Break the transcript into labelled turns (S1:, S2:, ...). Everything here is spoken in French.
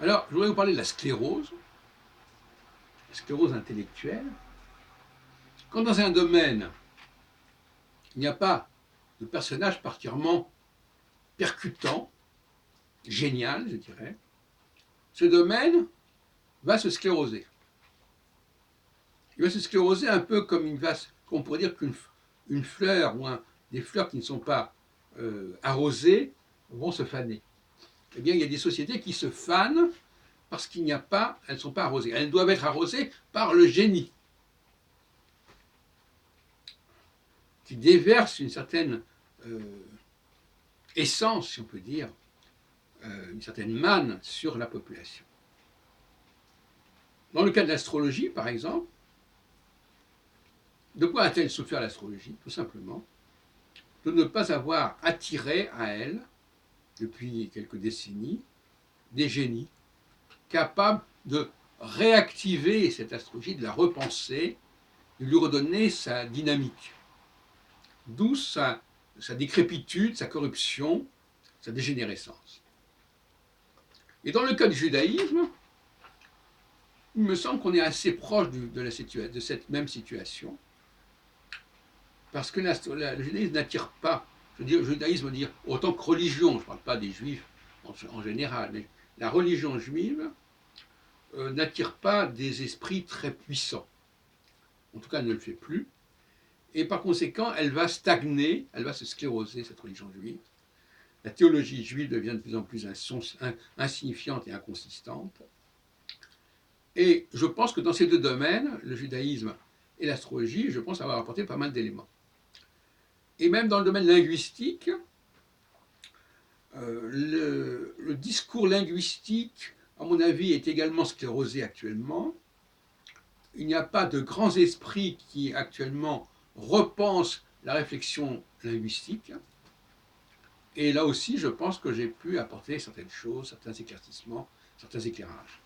S1: Alors, je voudrais vous parler de la sclérose intellectuelle. Quand dans un domaine, il n'y a pas de personnage particulièrement percutant, génial, je dirais, ce domaine va se scléroser. Il va se scléroser un peu comme on pourrait dire qu'une fleur ou des fleurs qui ne sont pas arrosées vont se faner. Eh bien, il y a des sociétés qui se fanent parce elles ne sont pas arrosées. Elles doivent être arrosées par le génie, qui déverse une certaine essence, si on peut dire, une certaine manne sur la population. Dans le cas de l'astrologie, par exemple, de quoi a-t-elle souffert l'astrologie? Tout simplement de ne pas avoir attiré à elle, depuis quelques décennies, des génies capables de réactiver cette astrologie, de la repenser, de lui redonner sa dynamique. D'où sa décrépitude, sa corruption, sa dégénérescence. Et dans le cas du judaïsme, il me semble qu'on est assez proche de cette même situation, parce que le judaïsme n'attire pas, je veux dire, le judaïsme veut dire autant que religion, je ne parle pas des juifs en général, mais la religion juive n'attire pas des esprits très puissants. En tout cas, elle ne le fait plus. Et par conséquent, elle va stagner, elle va se scléroser, cette religion juive. La théologie juive devient de plus en plus insignifiante et inconsistante. Et je pense que dans ces deux domaines, le judaïsme et l'astrologie, je pense avoir apporté pas mal d'éléments. Et même dans le domaine linguistique, le discours linguistique, à mon avis, est également sclérosé actuellement. Il n'y a pas de grands esprits qui actuellement repensent la réflexion linguistique. Et là aussi, je pense que j'ai pu apporter certaines choses, certains éclaircissements, certains éclairages.